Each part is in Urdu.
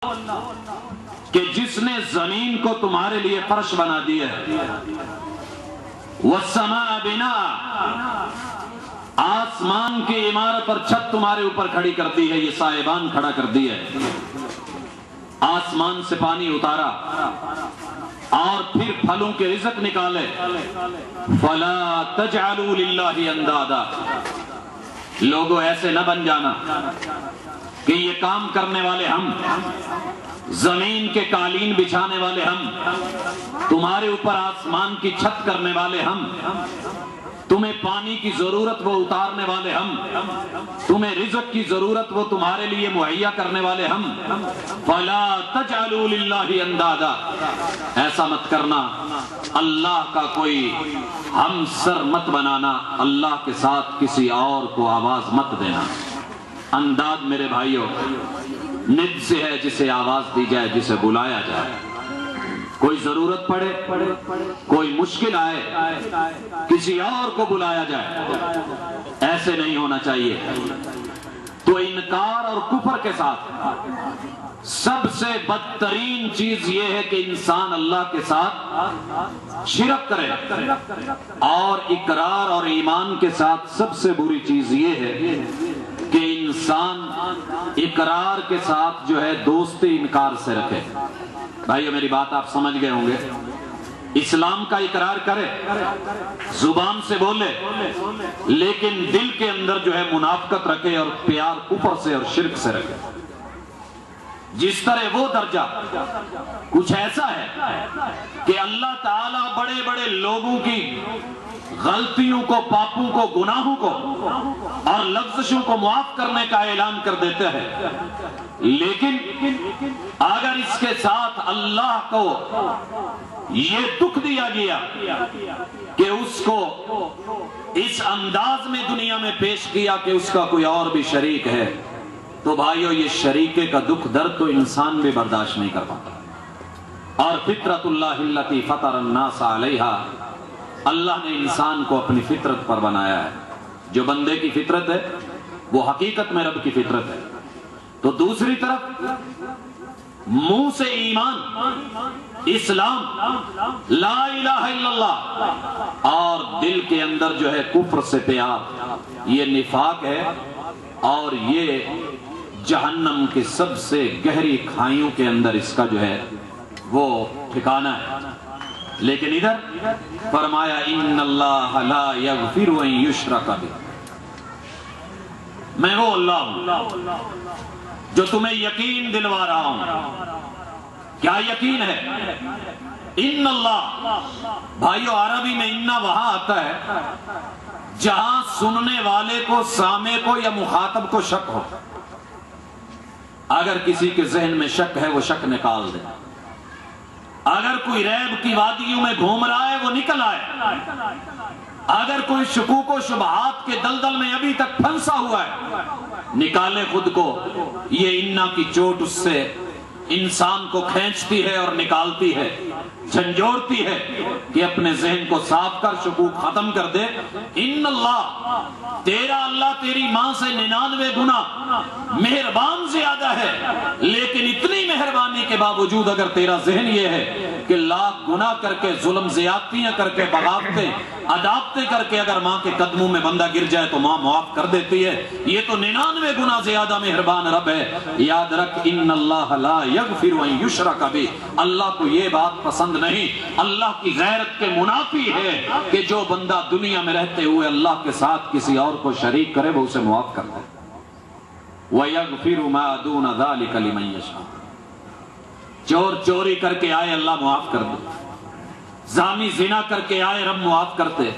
کہ جس نے زمین کو تمہارے لیے فرش بنا دیا ہے، والسماء بناء، آسمان کی عمارت پر چھت تمہارے اوپر کھڑی کر دی ہے، یہ سائبان کھڑا کر دی ہے، آسمان سے پانی اتارا اور پھر پھلوں کے رزق نکالے، فلا تجعلوا للہ اندادا، لوگوں ایسے نہ بن جانا کہ یہ کام کرنے والے ہم، زمین کے قالین بچھانے والے ہم، تمہارے اوپر آسمان کی چھت کرنے والے ہم، تمہیں پانی کی ضرورت وہ اتارنے والے ہم، تمہیں رزق کی ضرورت وہ تمہارے لیے مہیا کرنے والے ہم، فلا تجعلوا للہ اندادا، ایسا مت کرنا، اللہ کا کوئی ہم سر مت بنانا، اللہ کے ساتھ کسی اور کو آواز مت دینا۔ انداد میرے بھائیوں ند سے ہے جسے آواز دی جائے، جسے بلایا جائے، کوئی ضرورت پڑے، کوئی مشکل آئے، کسی اور کو بلایا جائے، ایسے نہیں ہونا چاہیے۔ تو انکار اور کفر کے ساتھ سب سے بدترین چیز یہ ہے کہ انسان اللہ کے ساتھ شرک کرے، اور اقرار اور ایمان کے ساتھ سب سے بری چیز یہ ہے کہ انسان اقرار کے ساتھ جو ہے دوستی انکار سے رکھے۔ بھائیو میری بات آپ سمجھ گئے ہوں گے، اسلام کا اقرار کرے، زبان سے بولے، لیکن دل کے اندر جو ہے منافقت رکھے اور پیار کفر سے اور شرک سے رکھے۔ جس طرح وہ درجہ کچھ ایسا ہے کہ اللہ تعالیٰ بڑے بڑے لوگوں کی غلطیوں کو، پاپوں کو، گناہوں کو اور لغزشوں کو معاف کرنے کا اعلان کر دیتے ہیں، لیکن اگر اس کے ساتھ اللہ کو یہ دکھ دیا گیا کہ اس کو اس انداز میں دنیا میں پیش کیا کہ اس کا کوئی اور بھی شریک ہے، تو بھائیو یہ شریکے کا دکھ درد تو انسان بھی برداشت نہیں کر پاتا۔ اور فطرت اللہ التی فطر الناس علیہا، اللہ نے انسان کو اپنی فطرت پر بنایا ہے، جو بندے کی فطرت ہے وہ حقیقت میں رب کی فطرت ہے۔ تو دوسری طرف منہ سے ایمان، اسلام، لا الہ الا اللہ، اور دل کے اندر جو ہے کفر سے پیار، یہ نفاق ہے، اور یہ جہنم کی سب سے گہری کھائیوں کے اندر اس کا جو ہے وہ ٹھکانہ ہے۔ لیکن ادھر فرمایا ان اللہ لا یغفر ان یشرک بہ، میں وہ اللہ ہوں جو تمہیں یقین دلوا رہا ہوں۔ کیا یقین ہے؟ ان اللہ، بھائیو عربی میں انہ وہاں آتا ہے جہاں سننے والے کو، سامع کو یا مخاطب کو شک ہو۔ اگر کسی کے ذہن میں شک ہے وہ شک نکال دے، اگر کوئی ریب کی وادیوں میں گھوم رہا ہے وہ نکل آئے، اگر کوئی شکوک و شبہات کے دلدل میں ابھی تک پھنسا ہوا ہے نکالے خود کو۔ یہ انا کی چوٹ اس سے انسان کو کھینچتی ہے اور نکالتی ہے، جھنجھوڑتی ہے کہ اپنے ذہن کو صاف کر، شکوک ختم کر دے۔ ان اللہ، تیرا اللہ تیری ماں سے 99 گنا مہربان زیادہ ہے، لیکن اتنی مہربانی کے باوجود اگر تیرا ذہن یہ ہے کہ لاکھ گناہ کر کے، ظلم زیادتیاں کر کے، بغاوتیں عداوتیں کر کے اگر ماں کے قدموں میں بندہ گر جائے تو ماں معاف کر دیتی ہے، یہ تو 99 گنا زیادہ مہربان رب ہے۔ یاد رکھ ان اللہ لا یغفر ان یشرک بہ، اللہ کو یہ بات پسند نہیں، اللہ کی غیرت کے منافی ہے کہ جو بندہ دنیا میں رہتے ہوئے اللہ کے ساتھ کسی اور کو شریک کرے وہ اسے معاف کر دے۔ وَيَغْفِرُ مَا دُونَ ذَلِكَ لِمَن يَشَاءُ، چور چوری کر کے آئے اللہ معاف کر دے، زانی زنا کر کے آئے رب معاف کرتے،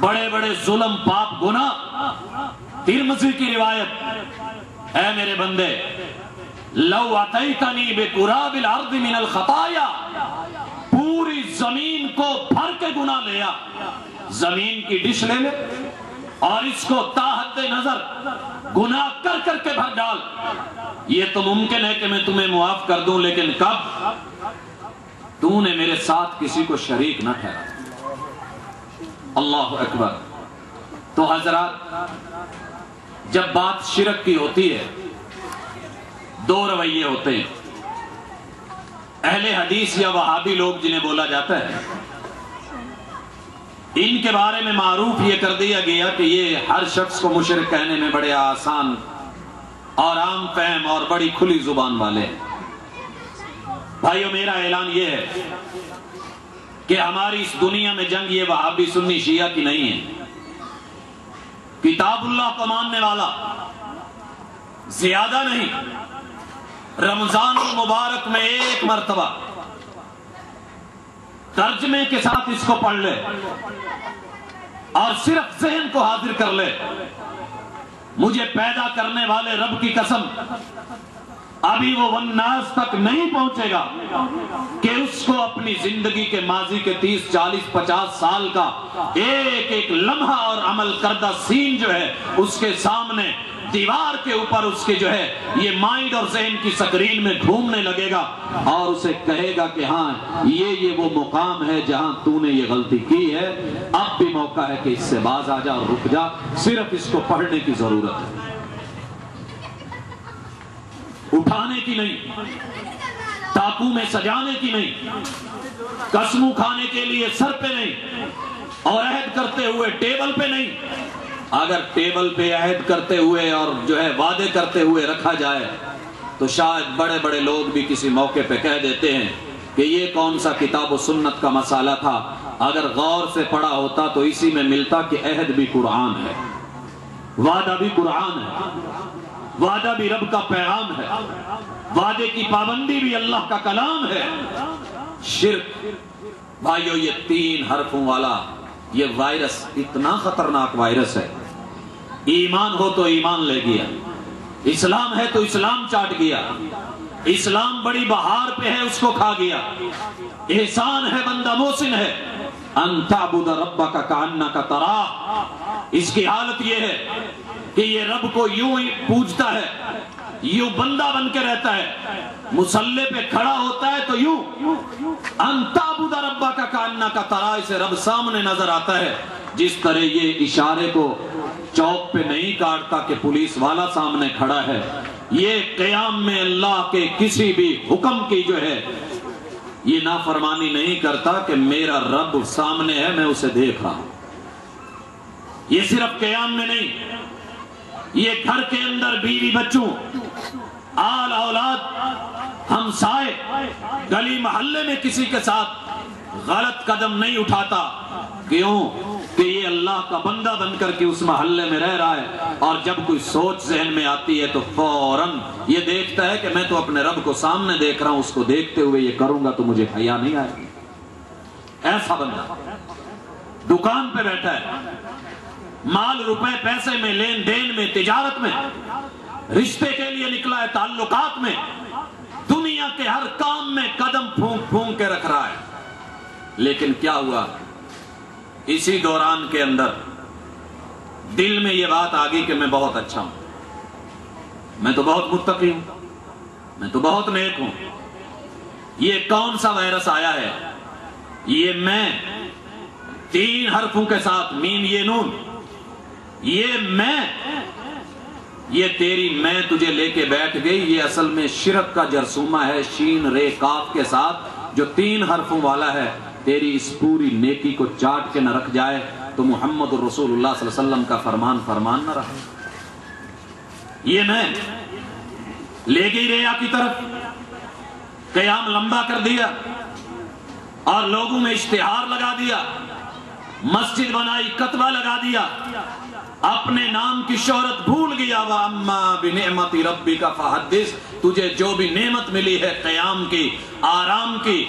بڑے بڑے ظلم پاپ گناہ۔ ترمذی کی روایت، اے میرے بندے لو اتیتنی بقراب الارض من الخطایا، پوری زمین کو بھر کے گناہ لیا، زمین کی ڈش لے لے اور اس کو تاحد نظر گناہ کر کر کے بھر ڈال، یہ تو ممکن ہے کہ میں تمہیں معاف کر دوں، لیکن کب؟ تو نے میرے ساتھ کسی کو شریک نہ ٹھہرا۔ اللہ اکبر۔ تو حضرات جب بات شرک کی ہوتی ہے، دو رویے ہوتے ہیں. اہل حدیث یا وہابی لوگ جنہیں بولا جاتا ہے، ان کے بارے میں معروف یہ کر دیا گیا کہ یہ ہر شخص کو مشرک کہنے میں بڑے آسان اور عام فہم اور بڑی کھلی زبان والے ہیں. بھائیو، میرا اعلان یہ ہے کہ ہماری اس دنیا میں جنگ یہ وہابی سنی شیعہ کی نہیں ہے. کتاب اللہ کو ماننے والا زیادہ نہیں، رمضان المبارک میں ایک مرتبہ ترجمے کے ساتھ اس کو پڑھ لے اور صرف ذہن کو حاضر کر لے، مجھے پیدا کرنے والے رب کی قسم ابھی وہ والناس تک نہیں پہنچے گا کہ اس کو اپنی زندگی کے ماضی کے 30 40 50 سال کا ایک ایک لمحہ اور عمل کردہ سین جو ہے اس کے سامنے دیوار کے اوپر اس کے جو ہے یہ مائنڈ اور ذہن کی سکرین میں گھومنے لگے گا اور اسے کہے گا کہ ہاں یہ وہ مقام ہے جہاں تو نے یہ غلطی کی ہے، اب بھی موقع ہے کہ اس سے باز آ جا اور رک جا، صرف اس کو پڑھنے کی ضرورت ہے، اٹھانے کی نہیں، ٹاکو میں سجانے کی نہیں، قسموں کھانے کے لیے سر پہ نہیں اور عہد کرتے ہوئے ٹیبل پہ نہیں. اگر ٹیبل پہ عہد کرتے ہوئے اور جو ہے وعدے کرتے ہوئے رکھا جائے تو شاید بڑے بڑے لوگ بھی کسی موقع پہ کہہ دیتے ہیں کہ یہ کون سا کتاب و سنت کا مسئلہ تھا، اگر غور سے پڑھا ہوتا تو اسی میں ملتا کہ عہد بھی قرآن ہے، وعدہ بھی قرآن ہے، وعدہ بھی رب کا پیغام ہے، وعدے کی پابندی بھی اللہ کا کلام ہے. شرک بھائیو یہ 3 حرفوں والا یہ وائرس اتنا خطرناک وائرس ہے. ایمان ہو تو ایمان لے گیا، اسلام ہے تو اسلام چاٹ گیا، اسلام بڑی بہار پہ ہے اس کو کھا گیا. احسان ہے بندہ محسن ہے، ان تعبد ربک کأنک تراہ. اس کی حالت یہ ہے کہ یہ رب کو یوں ہی پوجتا ہے، یوں بندہ بن کے رہتا ہے، مصلی پہ کھڑا ہوتا ہے تو یوں ان تعبد ربک کأنک تراہ، اسے رب سامنے نظر آتا ہے. جس طرح یہ اشارے کو چوک پہ نہیں کاٹتا کہ پولیس والا سامنے کھڑا ہے، یہ قیام میں اللہ کے کسی بھی حکم کی جو ہے یہ نافرمانی نہیں کرتا کہ میرا رب سامنے ہے، میں اسے دیکھ رہا ہوں. یہ صرف قیام میں نہیں، یہ گھر کے اندر بیوی بچوں، آل اولاد، ہمسائے، گلی محلے میں کسی کے ساتھ غلط قدم نہیں اٹھاتا. کیوں کہ یہ اللہ کا بندہ بن کر کے اس محلے میں رہ رہا ہے، اور جب کوئی سوچ ذہن میں آتی ہے تو فوراً یہ دیکھتا ہے کہ میں تو اپنے رب کو سامنے دیکھ رہا ہوں، اس کو دیکھتے ہوئے یہ کروں گا تو مجھے حیا نہیں آئے گی. ایسا بندہ دکان پہ بیٹھا ہے، مال روپے پیسے میں، لین دین میں، تجارت میں، رشتے کے لیے نکلا ہے، تعلقات میں، دنیا کے ہر کام میں قدم پھونک پھونک کے رکھ رہا ہے. لیکن کیا ہوا؟ اسی دوران کے اندر دل میں یہ بات آ گئی کہ میں بہت اچھا ہوں، میں تو بہت متقی ہوں، میں تو بہت نیک ہوں. یہ کون سا وائرس آیا ہے؟ یہ میں 3 حرفوں کے ساتھ، میم یہ نون، یہ میں، یہ تیری میں تجھے لے کے بیٹھ گئی. یہ اصل میں شرک کا جرثومہ ہے، شین رے کاف کے ساتھ، جو 3 حرفوں والا ہے. تیری اس پوری نیکی کو چاٹ کے نہ رکھ جائے تو محمد الرسول اللہ صلی اللہ علیہ وسلم کا فرمان نہ رہے. یہ میں لے گئی ریا کی طرف، قیام لمبا کر دیا اور لوگوں میں اشتہار لگا دیا، مسجد بنائی، کتبہ لگا دیا، اپنے نام کی شہرت بھول گیا. وَأَمَّا بِنِعْمَةِ رَبِّكَ فَحَدِّثْ، تجھے جو بھی نعمت ملی ہے قیام کی، آرام کی،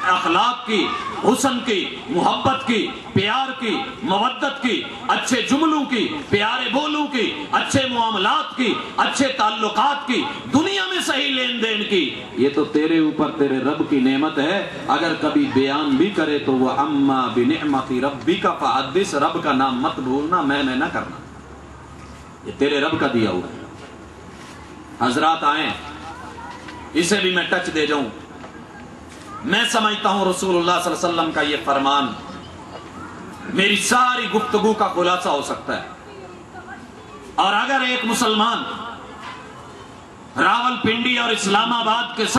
اخلاق کی، حسن کی، محبت کی، پیار کی، مودت کی، اچھے جملوں کی، پیارے بولوں کی، اچھے معاملات کی، اچھے تعلقات کی، دنیا میں صحیح لین دین کی، یہ تو تیرے اوپر تیرے رب کی نعمت ہے. اگر کبھی بیان بھی کرے تو وہ اما بنعمت ربک فحدث، رب کا نام مت بھولنا، میں نہ کرنا، یہ تیرے رب کا دیا ہوا ہے. حضرات آئیں، اسے بھی میں ٹچ دے جاؤں. میں سمجھتا ہوں رسول اللہ صلی اللہ علیہ وسلم کا یہ فرمان میری ساری گفتگو کا خلاصہ ہو سکتا ہے. اور اگر ایک مسلمان راولپنڈی اور اسلام آباد کے